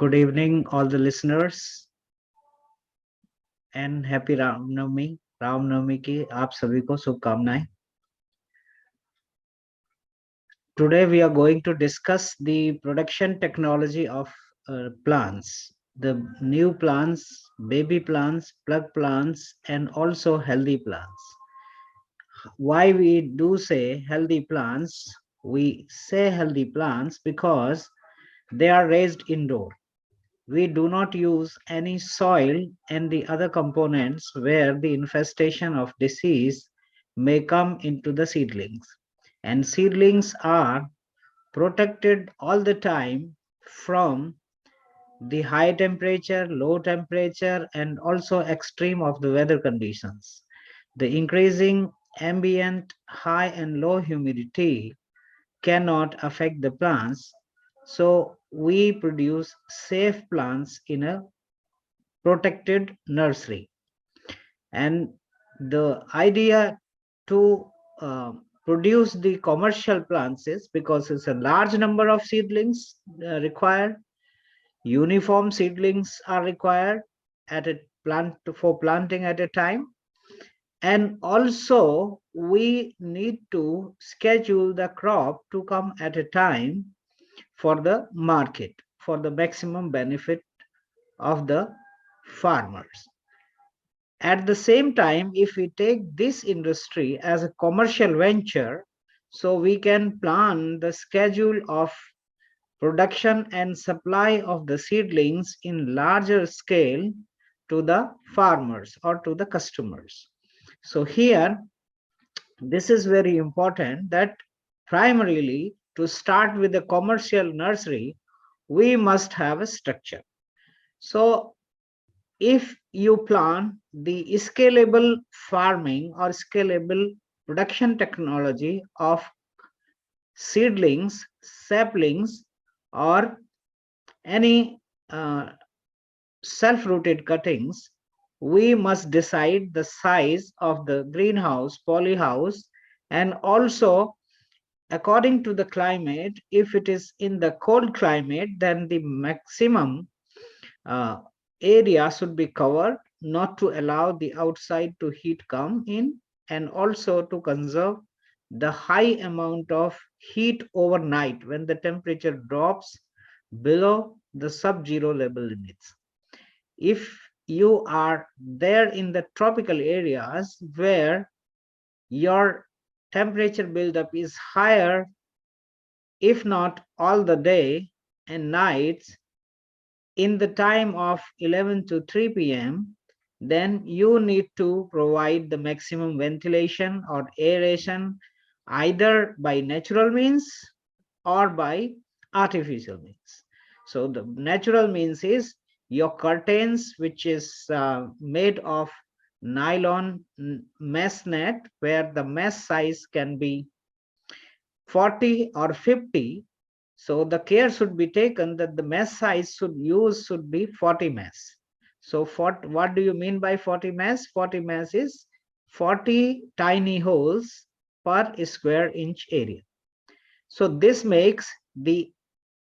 Good evening, all the listeners, and happy Ramnavami Ramnavami की आप सभी को शुभकामनाएं. Today we are going to discuss the production technology of plants, the new plants, baby plants, plug plants, and also healthy plants. Why we do say healthy plants? We say healthy plants because they are raised indoor. We do not use any soil and the other components where the infestation of disease may come into the seedlings. And seedlings are protected all the time from the high temperature, low temperature, and also extreme of the weather conditions. The increasing ambient high and low humidity cannot affect the plants, so we produce safe plants in a protected nursery. And the idea to produce the commercial plants is because it's a large number of seedlings required. Uniform seedlings are required at a plant for planting at a time. And also we need to schedule the crop to come at a time for the market for the maximum benefit of the farmers. At the same time, if we take this industry as a commercial venture, so we can plan the schedule of production and supply of the seedlings in larger scale to the farmers or to the customers. So here, this is very important that primarily to start with the commercial nursery, we must have a structure. So if you plan the scalable farming or scalable production technology of seedlings, saplings, or any self-rooted cuttings, we must decide the size of the greenhouse, polyhouse, and also according to the climate. If it is in the cold climate, then the maximum area should be covered, not to allow the outside to heat come in, and also to conserve the high amount of heat overnight when the temperature drops below the sub-zero level limits. If you are there in the tropical areas where your temperature buildup is higher, if not all the day and nights, in the time of 11 to 3 p.m., then you need to provide the maximum ventilation or aeration either by natural means or by artificial means. So the natural means is your curtains, which is made of nylon mesh net, where the mesh size can be 40 or 50. So the care should be taken that the mesh size should be 40 mesh. So what do you mean by 40 mesh? 40 mesh is 40 tiny holes per square inch area. So this makes the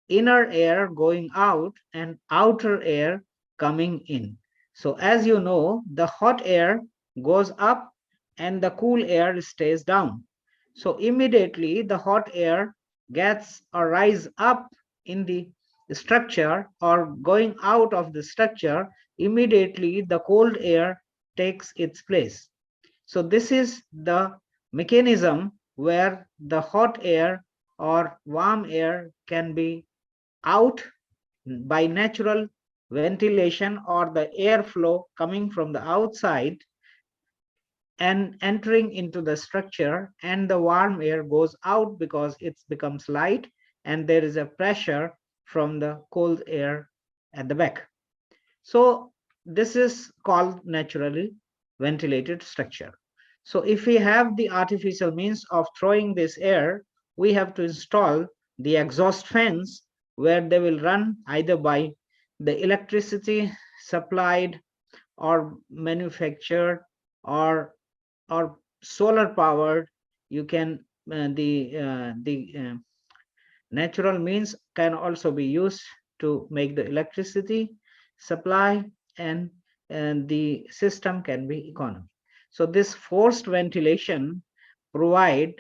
inner air going out and outer air coming in. So as you know, the hot air goes up and the cool air stays down. So immediately the hot air gets or rise up in the structure or going out of the structure, immediately the cold air takes its place. So this is the mechanism where the hot air or warm air can be out by natural ventilation or the airflow coming from the outside and entering into the structure, and the warm air goes out because it becomes light and there is a pressure from the cold air at the back. So this is called naturally ventilated structure. So if we have the artificial means of throwing this air, we have to install the exhaust fans where they will run either by the electricity supplied or manufactured or solar powered. You can the natural means can also be used to make the electricity supply, and the system can be economic. So this forced ventilation provide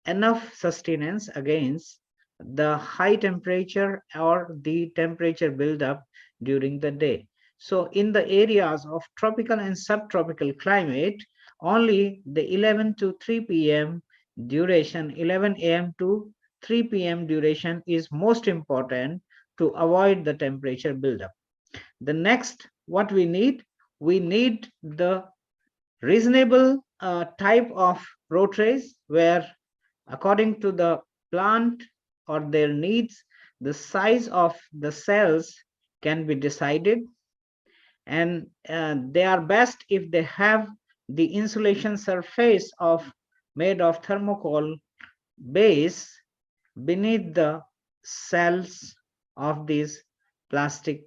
enough sustenance against the high temperature or the temperature buildup during the day. So in the areas of tropical and subtropical climate, only the 11 to 3 p.m. duration, 11 a.m. to 3 p.m. duration is most important to avoid the temperature buildup. The next, what we need the reasonable type of rotaries where according to the plant or their needs, the size of the cells can be decided, and they are best if they have the insulation surface of made of thermocol base beneath the cells of these plastic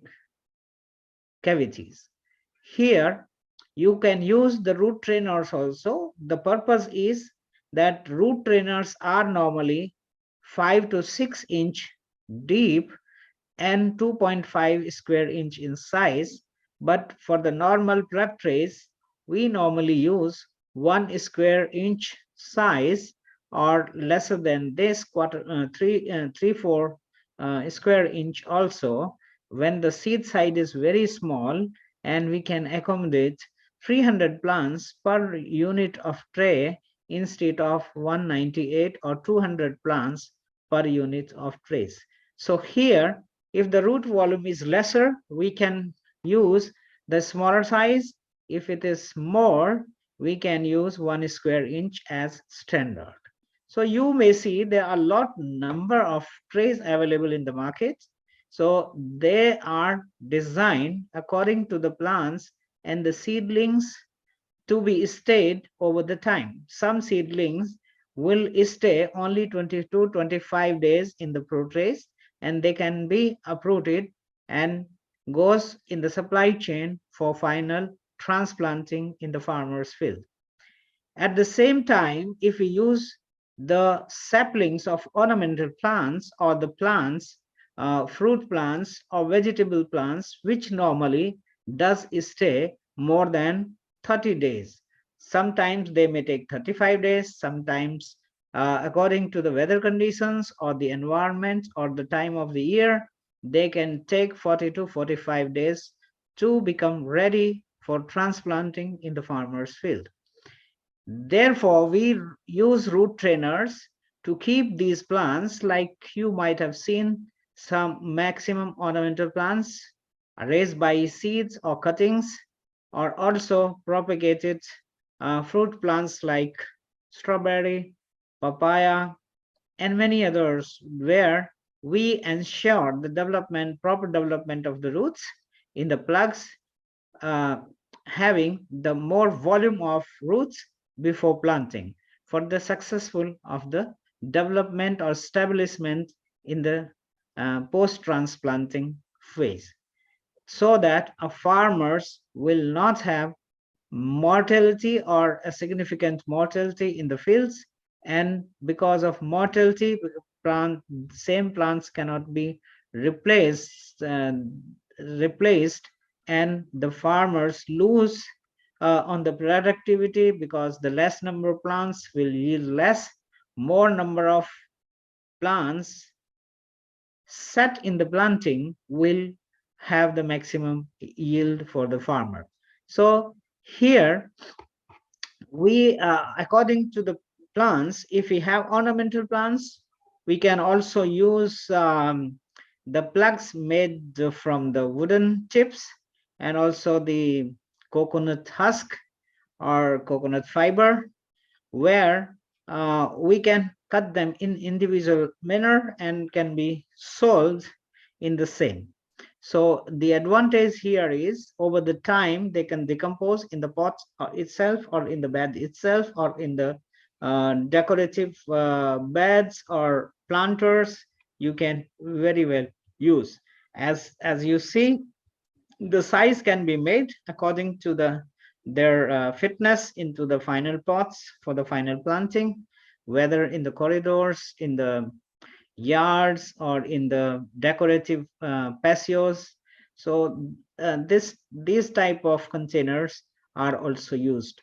cavities. Here, you can use the root trainers also. The purpose is that root trainers are normally 5 to 6 inch deep and 2.5 square inch in size. But for the normal prep trays, we normally use 1 square inch size or lesser than this, 4 square inch also, when the seed size is very small, and we can accommodate 300 plants per unit of tray instead of 198 or 200 plants per unit of trays. So here, if the root volume is lesser, we can use the smaller size. If it is more, we can use 1 square inch as standard. So you may see there are a lot number of trays available in the market. So they are designed according to the plants and the seedlings to be stayed over the time. Some seedlings will stay only 20 to 25 days in the pro trays, and they can be uprooted and goes in the supply chain for final transplanting in the farmer's field. At the same time, if we use the saplings of ornamental plants or the plants, fruit plants or vegetable plants, which normally does stay more than 30 days. Sometimes they may take 35 days, sometimes according to the weather conditions or the environment or the time of the year, they can take 40 to 45 days to become ready for transplanting in the farmer's field. Therefore, we use root trainers to keep these plants, like you might have seen some maximum ornamental plants raised by seeds or cuttings, or also propagated fruit plants like strawberry, papaya, and many others, where we ensure the proper development of the roots in the plugs, uh, having the more volume of roots before planting for the successful of the development or establishment in the post-transplanting phase, so that our farmers will not have mortality or a significant mortality in the fields. And because of mortality, same plants cannot be replaced, and the farmers lose on the productivity, because the less number of plants will yield less, more number of plants set in the planting will have the maximum yield for the farmer. So here we, according to the plants, if we have ornamental plants, we can also use the plugs made from the wooden chips, and also the coconut husk or coconut fiber, where we can cut them in individual manner and can be sold in the same. So the advantage here is over the time they can decompose in the pot itself, or in the bed itself, or in the decorative beds or planters. You can very well use. As you see, the size can be made according to their fitness into the final pots for the final planting, whether in the corridors, in the yards or in the decorative patios. So these type of containers are also used.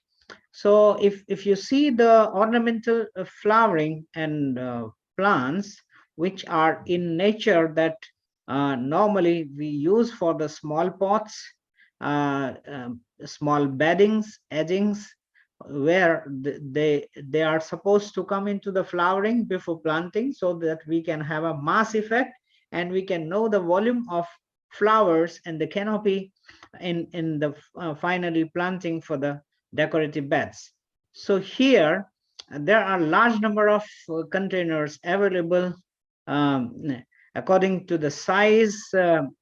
So if you see the ornamental flowering and plants which are in nature that normally we use for the small pots, small beddings, edgings, where they are supposed to come into the flowering before planting, so that we can have a mass effect and we can know the volume of flowers and the canopy in the finally planting for the decorative beds. So here there are large number of containers available um, according to the size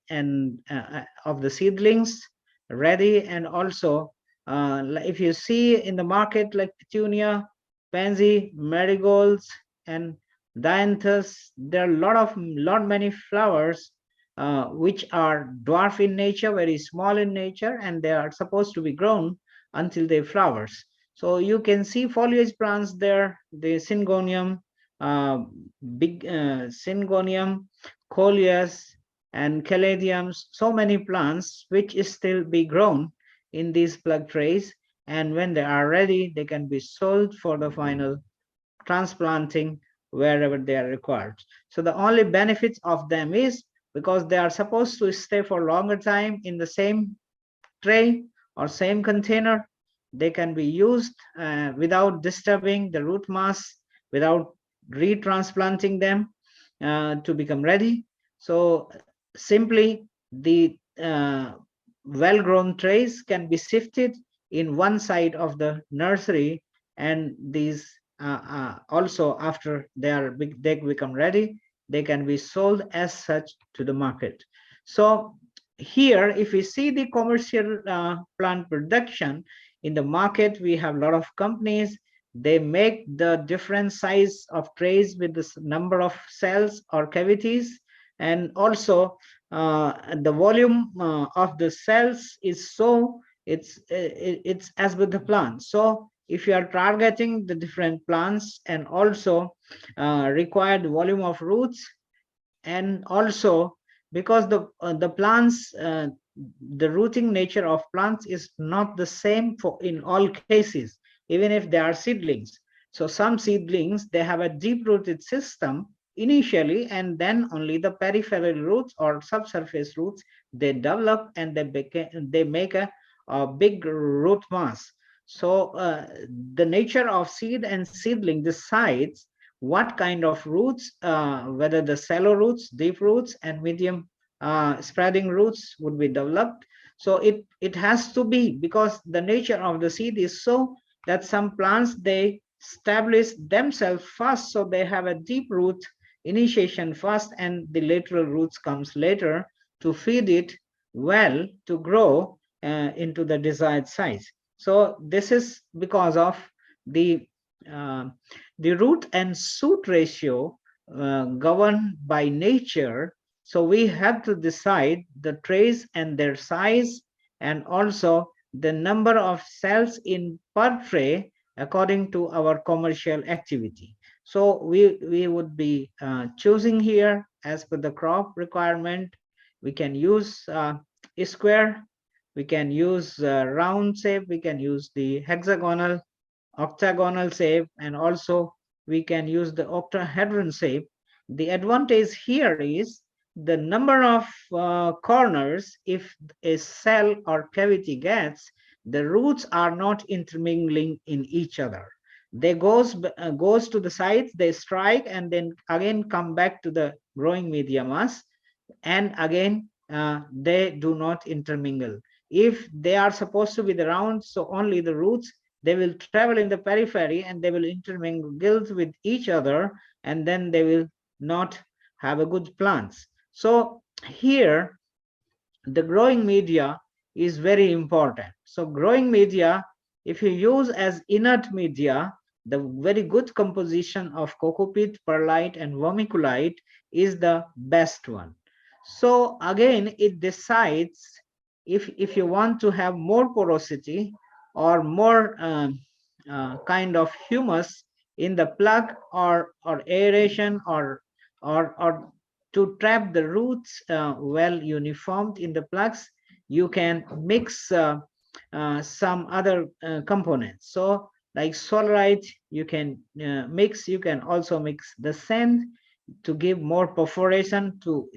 and of the seedlings ready, and also if you see in the market like petunia, pansy, marigolds, and dianthus, there are a lot many flowers which are dwarf in nature, very small in nature, and they are supposed to be grown until they flowers. So you can see foliage plants there, the syngonium, uh, big syngonium, coleus, and caladiums, so many plants which is still be grown in these plug trays, and when they are ready they can be sold for the final transplanting wherever they are required. So the only benefits of them is because they are supposed to stay for longer time in the same tray or same container, they can be used without disturbing the root mass, without retransplanting them to become ready. So simply the well-grown trays can be shifted in one side of the nursery, and these also after they become ready, they can be sold as such to the market. So here if we see the commercial plant production in the market, we have a lot of companies. They make the different size of trays with this number of cells or cavities, and also the volume of the cells is so it's as with the plant. So if you are targeting the different plants and also required volume of roots, and also because the plants the rooting nature of plants is not the same for in all cases, even if they are seedlings. So some seedlings they have a deep rooted system initially, and then only the peripheral roots or subsurface roots they develop, and they make a big root mass. So the nature of seed and seedling decides what kind of roots, whether the shallow roots, deep roots, and medium spreading roots would be developed. So it has to be, because the nature of the seed is so that some plants they establish themselves first, so they have a deep root initiation first, and the lateral roots comes later to feed it well to grow into the desired size. So this is because of the uh, the root and shoot ratio governed by nature. So we have to decide the trays and their size, and also the number of cells in per tray according to our commercial activity. So we would be choosing here as per the crop requirement. We can use a square, we can use round shape, we can use the hexagonal, octagonal shape, and also we can use the octahedron shape. The advantage here is the number of corners. If a cell or cavity gets, the roots are not intermingling in each other. They goes to the sides, they strike, and then again come back to the growing media mass, and again they do not intermingle. If they are supposed to be the round, so only the roots they will travel in the periphery and they will intermingle with each other, and then they will not have a good plants. So here the growing media is very important. So growing media, if you use as inert media, the very good composition of cocopeat, perlite, and vermiculite is the best one. So again, it decides if you want to have more porosity or more kind of humus in the plug, or aeration, or or to trap the roots well uniformed in the plugs, you can mix some other components. So like solarite, you can mix. You can also mix the sand to give more perforation to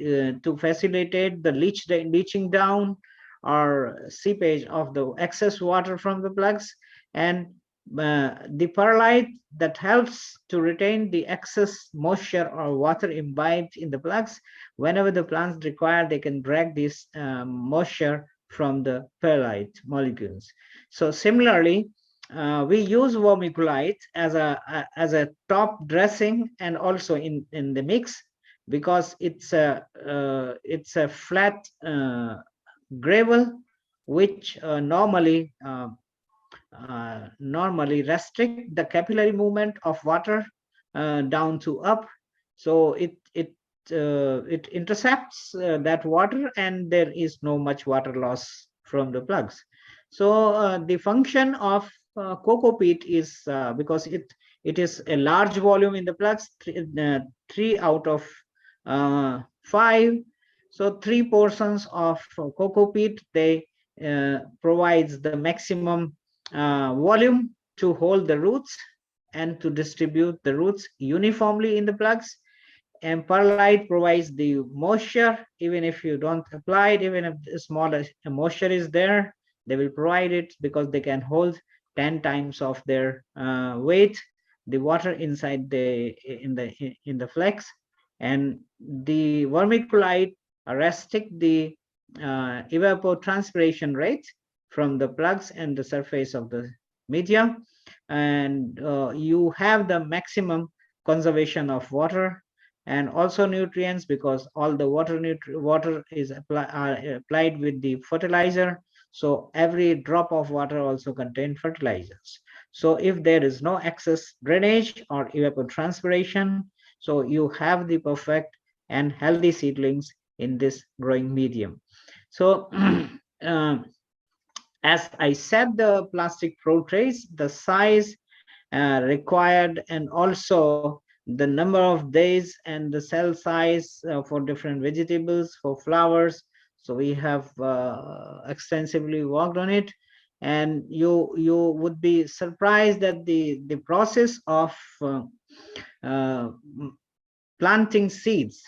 facilitate the leaching down or seepage of the excess water from the plugs, and the perlite that helps to retain the excess moisture or water imbibed in the plugs. Whenever the plants require, they can drag this moisture from the perlite molecules. So similarly, we use vermiculite as a top dressing and also in the mix, because it's a flat gravel which normally restrict the capillary movement of water down to up. So it intercepts that water, and there is no much water loss from the plugs. So the function of cocoa peat is, because it is a large volume in the plugs, three out of five. So three portions of cocoa peat, they provides the maximum volume to hold the roots and to distribute the roots uniformly in the plugs. And perlite provides the moisture. Even if you don't apply it, even if the small moisture is there, they will provide it, because they can hold 10 times of their weight, the water inside in the flex. And the vermiculite restrict the evapotranspiration rate from the plugs and the surface of the media, and you have the maximum conservation of water and also nutrients, because all the water is applied with the fertilizer. So every drop of water also contains fertilizers. So if there is no excess drainage or evapotranspiration, so you have the perfect and healthy seedlings in this growing medium. So as I said, the plastic portrays the size required, and also the number of days and the cell size for different vegetables, for flowers. So we have extensively worked on it, and you would be surprised that the process of uh, planting seeds.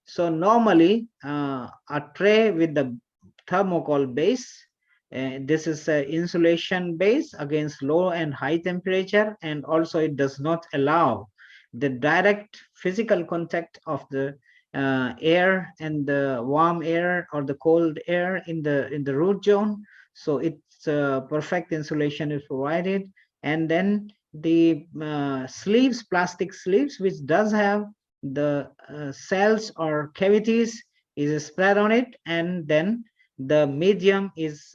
So normally a tray with the thermocol base, this is an insulation base against low and high temperature, and also it does not allow the direct physical contact of the air and the warm air or the cold air in the root zone. So it's perfect insulation is provided, and then the sleeves, plastic sleeves, which does have the cells or cavities, is spread on it, and then the medium is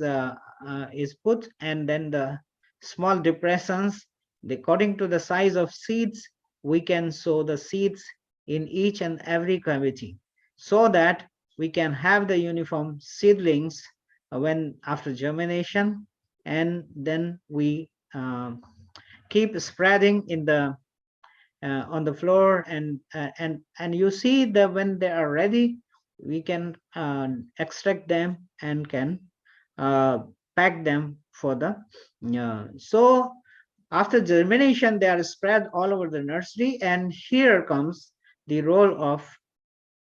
put, and then the small depressions, according to the size of seeds, we can sow the seeds in each and every cavity, so that we can have the uniform seedlings when after germination, and then we keep spreading in the on the floor, and you see that when they are ready, we can extract them and can uh, pack them for the so after germination, they are spread all over the nursery, and here comes the role of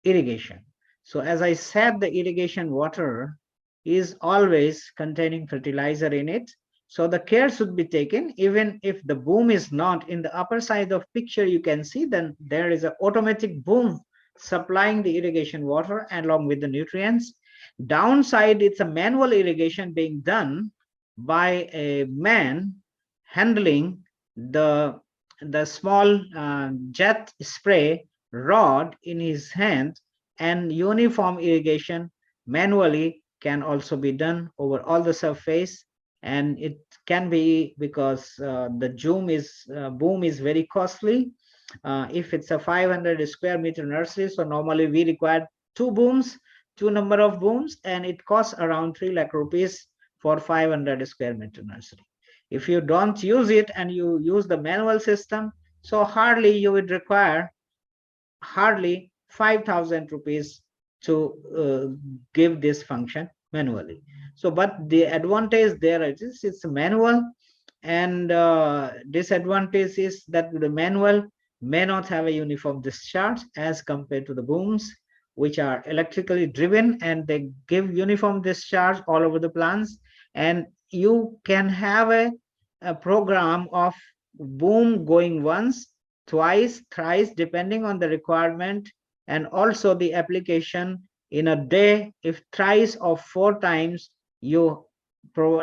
irrigation. So as I said, the irrigation water is always containing fertilizer in it. So the care should be taken. Even if the boom is not in the upper side of picture, you can see then there is an automatic boom supplying the irrigation water along with the nutrients. Downside, it's a manual irrigation being done by a man handling the small jet spray rod in his hand, and uniform irrigation manually can also be done over all the surface. And it can be, because the boom is very costly. If it's a 500 square meter nursery, so normally we require two number of booms, and it costs around 3 lakh rupees for 500 square meter nursery. If you don't use it and you use the manual system, so hardly you would require hardly 5,000 rupees to give this function manually. So, but the advantage there is it's manual, and disadvantage is that the manual may not have a uniform discharge as compared to the booms, which are electrically driven and they give uniform discharge all over the plants. And you can have a program of boom going once, twice, thrice, depending on the requirement, and also the application in a day. If thrice or four times you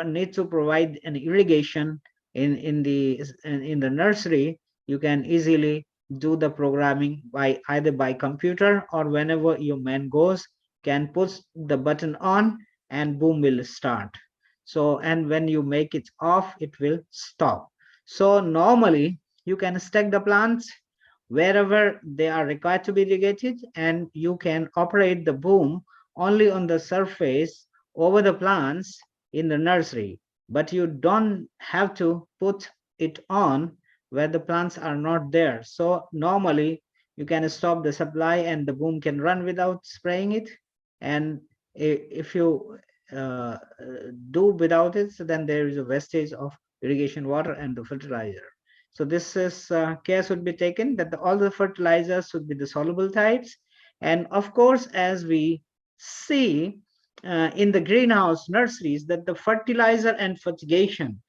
need to provide an irrigation in the nursery, you can easily do the programming by either by computer, or whenever your man goes, can push the button on and boom will start. So, and when you make it off, it will stop. So normally you can stack the plants wherever they are required to be irrigated, and you can operate the boom only on the surface over the plants in the nursery, but you don't have to put it on where the plants are not there. So normally you can stop the supply and the boom can run without spraying it. And if you do without it, so then there is a wastage of irrigation water and the fertilizer. So this is care should be taken that all the fertilizers should be the soluble types. And of course, as we see in the greenhouse nurseries, that the fertilizer and fertigation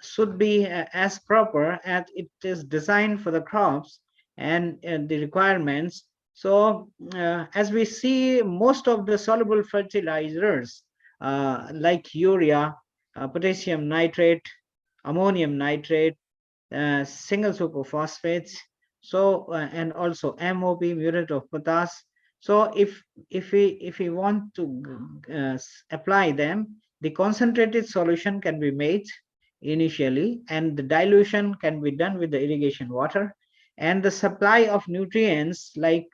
should be as proper as it is designed for the crops and the requirements. So as we see, most of the soluble fertilizers like urea, potassium nitrate, ammonium nitrate, single superphosphates, so and also MOP, muriate of potash. So if we want to apply them, the concentrated solution can be made initially, and the dilution can be done with the irrigation water, and the supply of nutrients like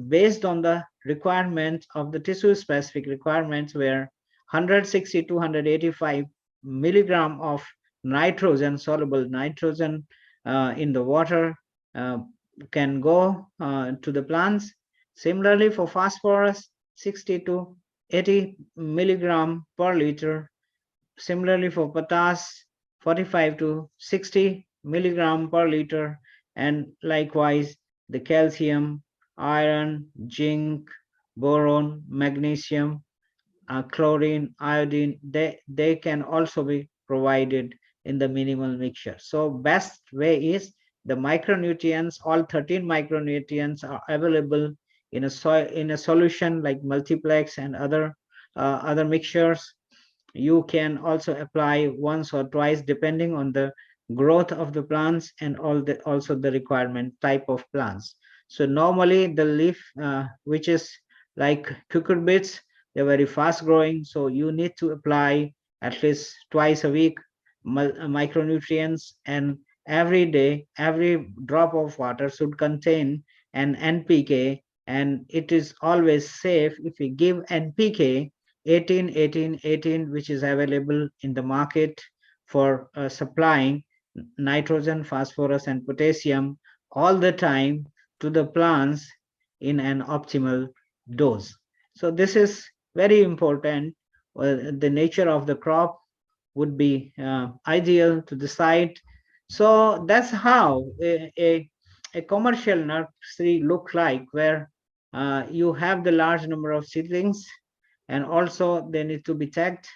based on the requirement of the tissue specific requirements, where 160 to 185 milligram of nitrogen, soluble nitrogen in the water uh, can go to the plants. Similarly, for phosphorus, 60 to 80 milligram per liter. Similarly, for potash, 45 to 60 milligram per liter. And likewise, the calcium, iron, zinc, boron, magnesium, chlorine, iodine, they can also be provided in the minimal mixture. So best way is the micronutrients, all 13 micronutrients are available in a soil in a solution like multiplex and other mixtures. You can also apply once or twice depending on the growth of the plants and also the requirement type of plants. So normally the leaf which is like cucurbits, they're very fast growing, so you need to apply at least twice a week micronutrients, and every day every drop of water should contain an NPK, and it is always safe if we give NPK 18 18 18, which is available in the market for supplying nitrogen, phosphorus and potassium all the time to the plants in an optimal dose. So this is very important. The nature of the crop would be ideal to decide. So that's how a commercial nursery look like, where you have the large number of seedlings, and also they need to be tagged,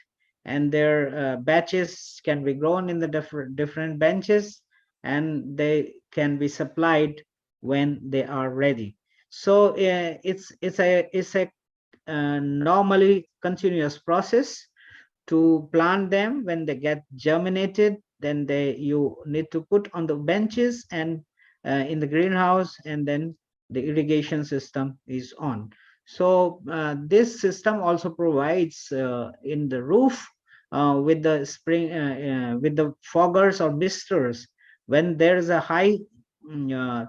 and their batches can be grown in the different benches, and they can be supplied when they are ready. So it's a normally continuous process to plant them. When they get germinated, then you need to put on the benches and in the greenhouse, and then the irrigation system is on. So this system also provides in the roof with the spring with the foggers or misters. When there is a high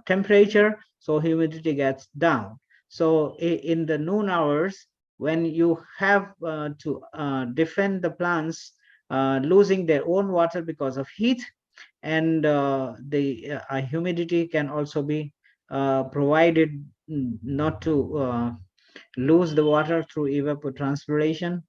temperature, so humidity gets down. So in the noon hours, when you have to defend the plants losing their own water because of heat, and the humidity can also be provided not to lose the water through evapotranspiration.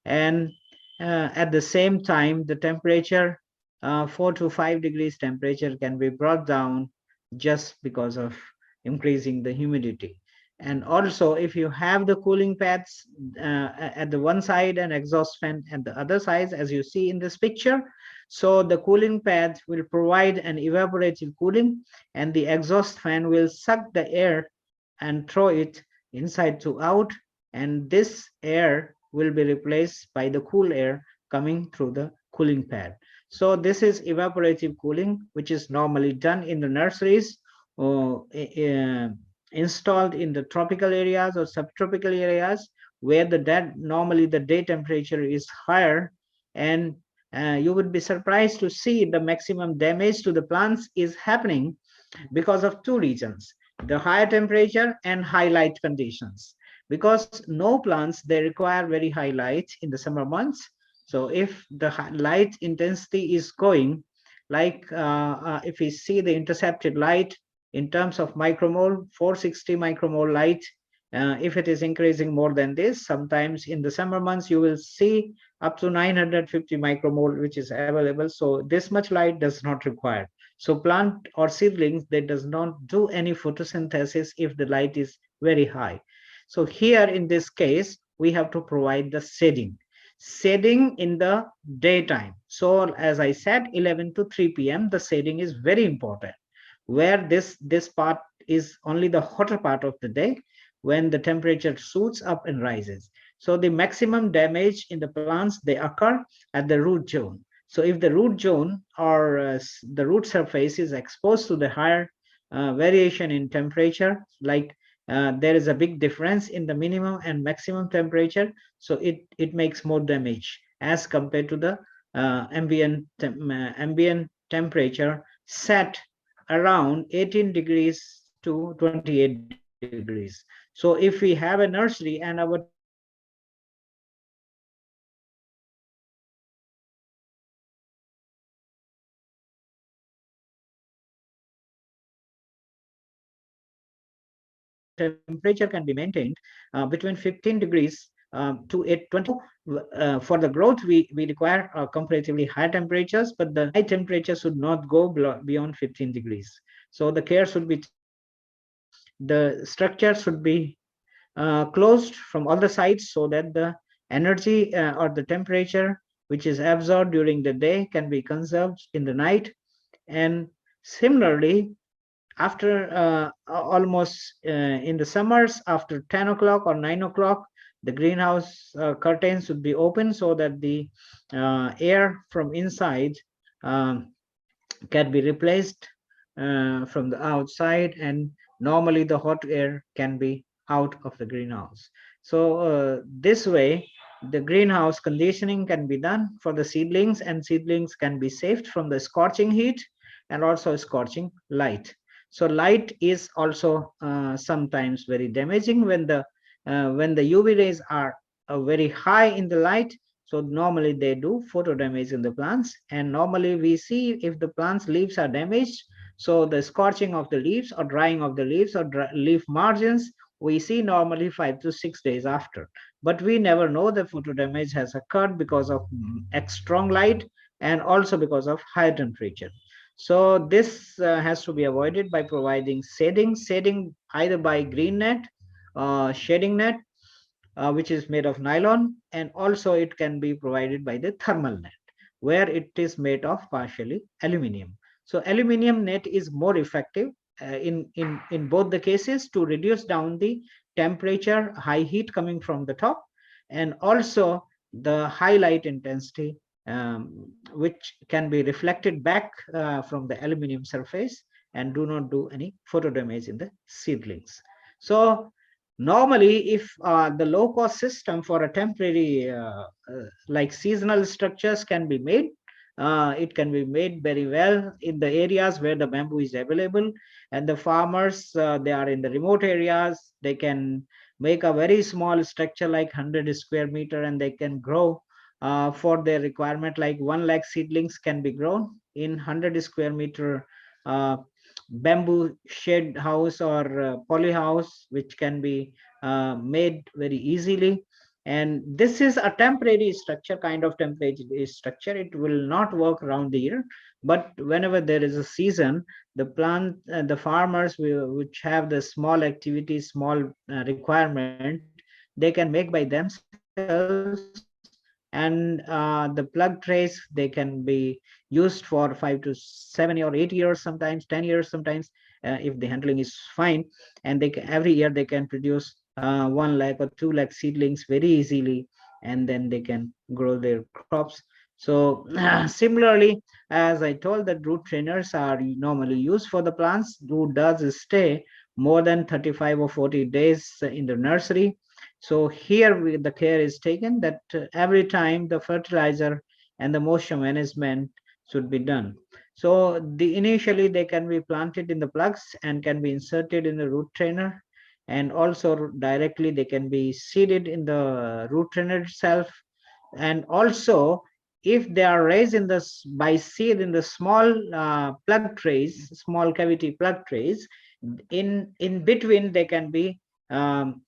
And at the same time, the temperature, 4 to 5 degrees temperature can be brought down just because of increasing the humidity. And also, if you have the cooling pads at the one side and exhaust fan at the other side, as you see in this picture, so the cooling pads will provide an evaporative cooling, and the exhaust fan will suck the air and throw it inside to out, and this air will be replaced by the cool air coming through the cooling pad. So this is evaporative cooling, which is normally done in the nurseries or installed in the tropical areas or subtropical areas where normally the day temperature is higher. And you would be surprised to see the maximum damage to the plants is happening because of two reasons: the higher temperature and high light conditions. Because no plants, they require very high light in the summer months. So if the light intensity is going, like if we see the intercepted light in terms of micromole, 460 micromole light, if it is increasing more than this, sometimes in the summer months you will see up to 950 micromole which is available. So this much light does not require. So plant or seedlings, they does not do any photosynthesis if the light is very high. So here in this case, we have to provide the shading. Shading in the daytime. So as I said, 11 to 3 p.m., the shading is very important, where this part is only the hotter part of the day when the temperature shoots up and rises. So the maximum damage in the plants, they occur at the root zone. So if the root zone or the root surface is exposed to the higher variation in temperature, like there is a big difference in the minimum and maximum temperature, so it makes more damage as compared to the ambient temperature set around 18 degrees to 28 degrees. So if we have a nursery and our temperature is very high, so normally the plants, they will not grow because of the temperature can be maintained between 15 degrees to 820. For the growth, we require comparatively high temperatures, but the high temperature should not go beyond 15 degrees. So the care should be taken. The structure should be closed from all the sides so that the energy or the temperature which is absorbed during the day can be conserved in the night. And similarly, after almost in the summers, after 10 o'clock or 9 o'clock, the greenhouse curtains should be open so that the air from inside um, can be replaced from the outside, and normally the hot air can be out of the greenhouse. So this way the greenhouse conditioning can be done for the seedlings, and seedlings can be saved from the scorching heat and also scorching light. So light is also sometimes very damaging when the UV rays are very high in the light. So normally they do photo damage in the plants, and normally we see if the plants leaves are damaged, so the scorching of the leaves or drying of the leaves or leaf margins, we see normally 5 to 6 days after. But we never know the photo damage has occurred because of strong light and also because of high temperature. So this has to be avoided by providing shading either by green net, shading net, which is made of nylon, and also it can be provided by the thermal net, where it is made of partially aluminium. So aluminium net is more effective in both the cases to reduce down the temperature, high heat coming from the top, and also the high light intensity, which can be reflected back from the aluminium surface and do not do any photo damage in the seedlings. So normally, if the low cost system for a temporary like seasonal structures can be made, it can be made very well in the areas where the bamboo is available, and the farmers, they are in the remote areas, they can make a very small structure like 100 square meter, and they can grow for their requirement, like 1 lakh seedlings can be grown in 100 square meter uh, bamboo shed house or poly house, which can be made very easily. And this is a temporary structure, kind of temporary structure. It will not work around the year, but whenever there is a season, the farmers which have the small activity, small requirement, they can make by themselves. And the plug trays, they can be used for 5 to 7 or 8 years, sometimes 10 years, sometimes if the handling is fine. And every year they can produce 1 lakh or 2 lakh seedlings very easily, and then they can grow their crops. So similarly, as I told, that root trainers are normally used for the plants who does stay more than 35 or 40 days in the nursery. So here the care is taken that every time the fertilizer and the moisture management should be done. So initially they can be planted in the plugs and can be inserted in the root trainer, and also directly they can be seeded in the root trainer itself. And also, if they are raised by seed in the small plug trays, small cavity plug trays, in between they can be um,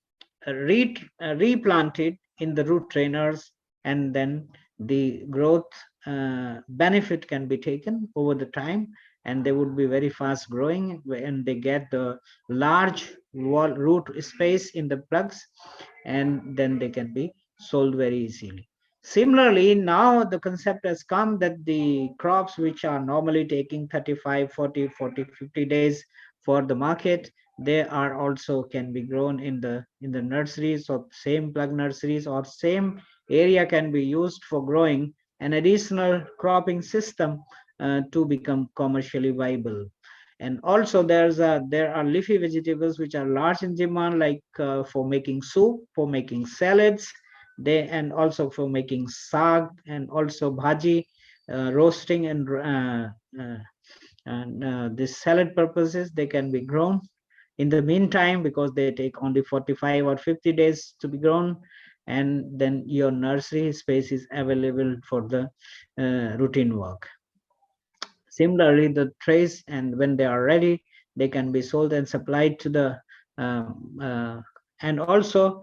replanted in the root trainers, and then the growth benefit can be taken over the time, and they would be very fast growing, and they get the large root space in the plugs, and then they can be sold very easily. Similarly, now the concept has come that the crops which are normally taking 35, 40, 40, 50 days for the market, they are also can be grown in the nurseries, or same plug nurseries, or same area can be used for growing an additional cropping system to become commercially viable. And also there are leafy vegetables which are large in demand, like for making soup, for making salads, they and also for making sag, and also bhaji, roasting, uh, and this salad purposes, they can be grown in the meantime, because they take only 45 or 50 days to be grown. And then your nursery space is available for the routine work. Similarly, the trays, and when they are ready, they can be sold and supplied to the and also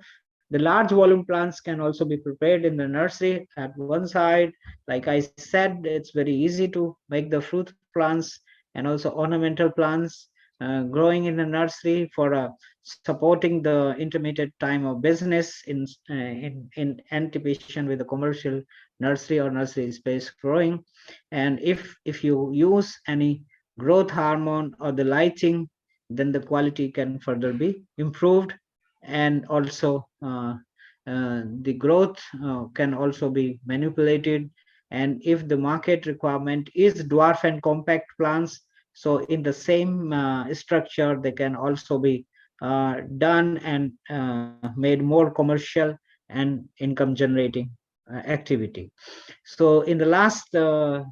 the large volume plants can also be prepared in the nursery at one side. Like I said, it's very easy to make the fruit plants and also ornamental plants growing in the nursery for supporting the intermediate time of business in anticipation with the commercial nursery or nursery space growing. And if you use any growth hormone or the lighting, then the quality can further be improved. And also the growth can also be manipulated. And if the market requirement is dwarf and compact plants, so in the same structure they can also be done and made more commercial and income generating activity. So in the last uh,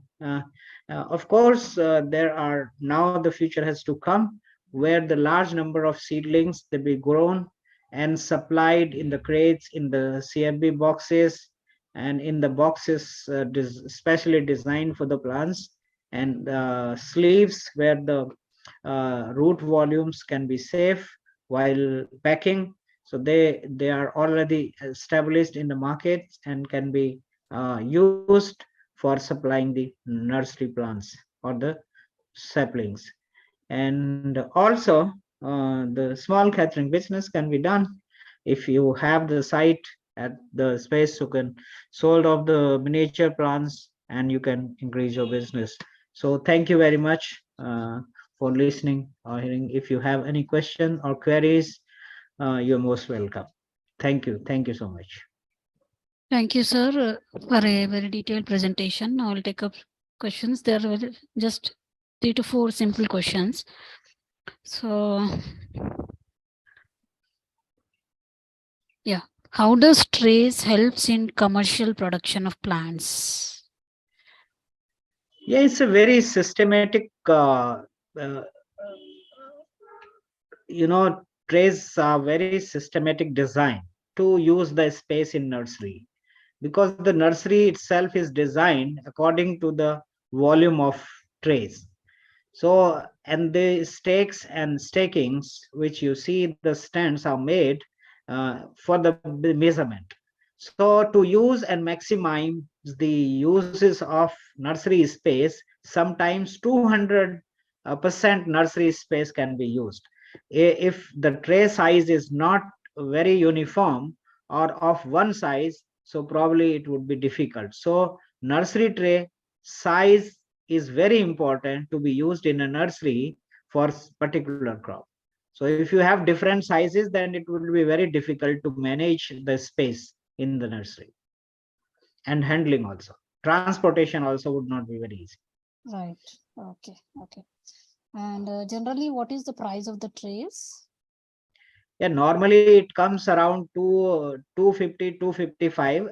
of course there are now the future has to come, where the large number of seedlings they be grown and supplied in the crates, in the CFB boxes, and in the boxes specially designed for the plants, and sleeves where the root volumes can be safe while packing. So they are already established in the market and can be used for supplying the nursery plants or the saplings. And also the small catering business can be done if you have the site at the space, you can sold off the miniature plants and you can increase your business. So thank you very much for listening or hearing. If you have any question or queries, you're most welcome. Thank you so much. Thank you, sir, for a very detailed presentation. I will take up questions. There are just 3 to 4 simple questions. So, yeah, how does trace helps in commercial production of plants? Yeah, it's a very systematic uh, trays are very systematic design to use the space in nursery, because the nursery itself is designed according to the volume of trays. So, and the stakes and stakings, which you see the stands are made for the measurement. So, to use and maximize the uses of nursery space, sometimes 200% nursery space can be used. If the tray size is not very uniform or of one size, so probably it would be difficult. So, nursery tray size is very important to be used in a nursery for particular crop. So if you have different sizes, then it would be very difficult to manage the space in the nursery, and handling also. Transportation also would not be very easy. Right. Okay. Okay. And generally, what is the price of the trays? Yeah, normally it comes around to 250, 255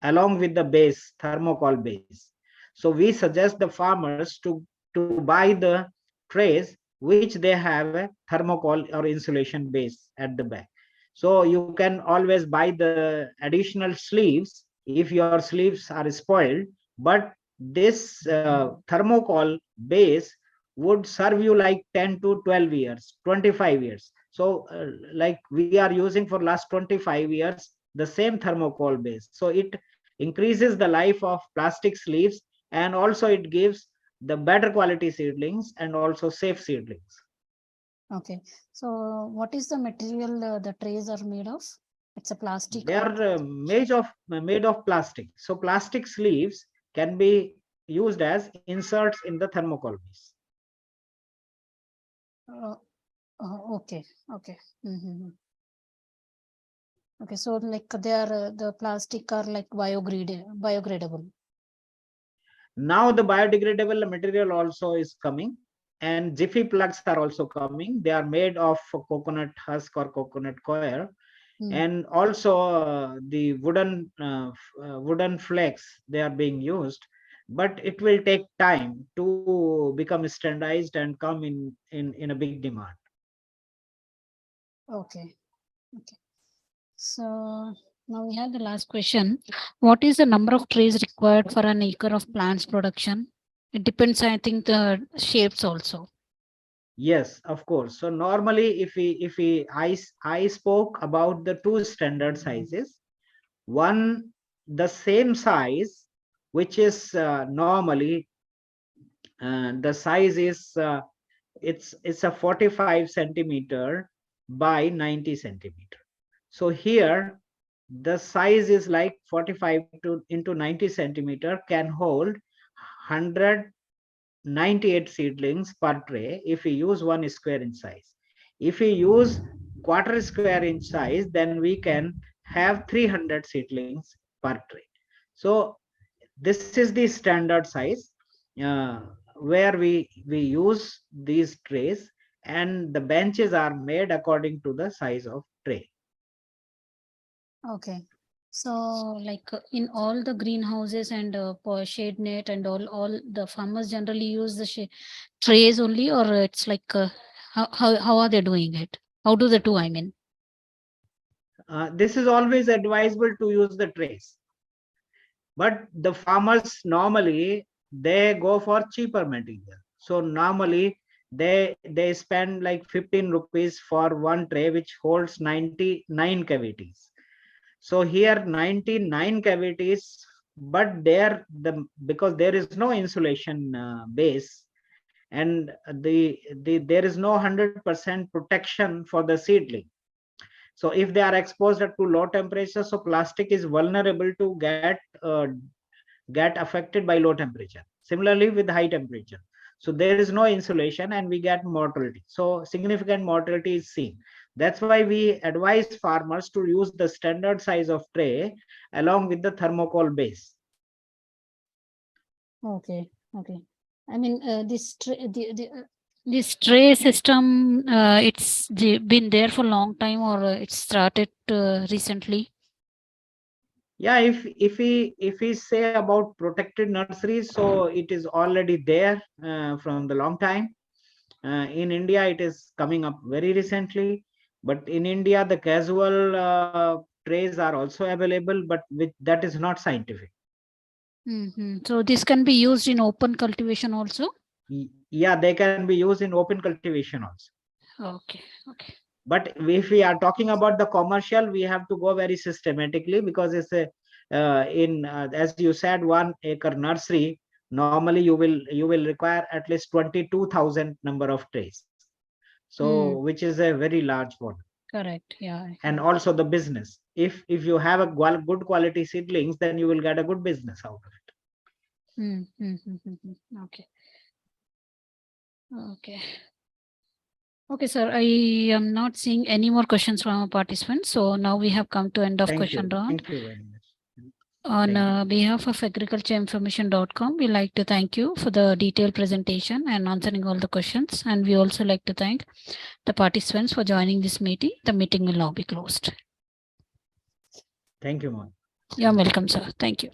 along with the base, thermocol base. So we suggest the farmers to buy the trays which they have a thermocol or insulation base at the back. So you can always buy the additional sleeves if your sleeves are spoiled, but this thermocol base would serve you like 10 to 12 years, 25 years. So like we are using for last 25 years the same thermocol base, so it increases the life of plastic sleeves, and also it gives the better quality seedlings and also safe seedlings. Okay. So, what is the material the trays are made of? It's a plastic They or? are made of plastic, so plastic sleeves can be used as inserts in the thermocol base. Uh, okay. Okay. Mm-hmm. Okay. So, like they are the plastic are like biogradable. Now the biodegradable material also is coming, and jiffy plugs are also coming. They are made of coconut husk or coconut coir, Mm. and also the wooden flakes they are being used, but it will take time to become standardized and come in a big demand. Okay. Okay. So now we have the last question. What is the number of trays required for an acre of plants production? It depends, I think, the shapes also. Yes, of course. So normally if I spoke about the two standard sizes. One, the same size, which is normally the size is it's a 45 centimeter by 90 centimeter. So here the size is like 45 to into 90 centimeter can hold 198 seedlings per tray if we use 1 square inch size. If we use quarter square inch size, then we can have 300 seedlings per tray. So this is the standard size uh, where we use these trays, and the benches are made according to the size of tray. Okay. So like in all the greenhouses and shade net and all the farmers generally use the trays only, or it's like how are they doing it? How do they do? I mean. This is always advisable to use the trays, but the farmers normally they go for cheaper material. So normally they spend like 15 rupees for one tray which holds 99 cavities. So here 99 cavities, but there the because there is no insulation base, and there is no 100% protection for the seedling. So if they are exposed to low temperature, so plastic is vulnerable to get affected by low temperature. Similarly with high temperature, so there is no insulation and we get mortality. So significant mortality is seen. That's why we advise farmers to use the standard size of tray along with the thermocol base. Okay. Okay. I mean, this tray system, it's been there for a long time, or it started recently. Yeah, if we say about protected nurseries, so it is already there from the long time. In India it is coming up very recently, but in India the casual trays are also available, but with that is not scientific. So this can be used in open cultivation also. Yeah, they can be used in open cultivation also. Okay. Okay. But if we are talking about the commercial, we have to go very systematically, because it's a in as you said, 1 acre nursery. Normally, you will require at least 22,000 number of trays. So, Hmm. which is a very large one. Correct. Yeah. And also the business. If you have a good quality seedlings, then you will get a good business out of it. Okay. Okay. Okay, sir. I am not seeing any more questions from our participants. So now we have come to end of Thank question you. round. Thank you very much. On Thank you. behalf of agricultureinformation.com, we like to thank you for the detailed presentation and answering all the questions. And we also like to thank the participants for joining this meeting. The meeting will now be closed. Thank you, Mohan. You're welcome, sir. Thank you.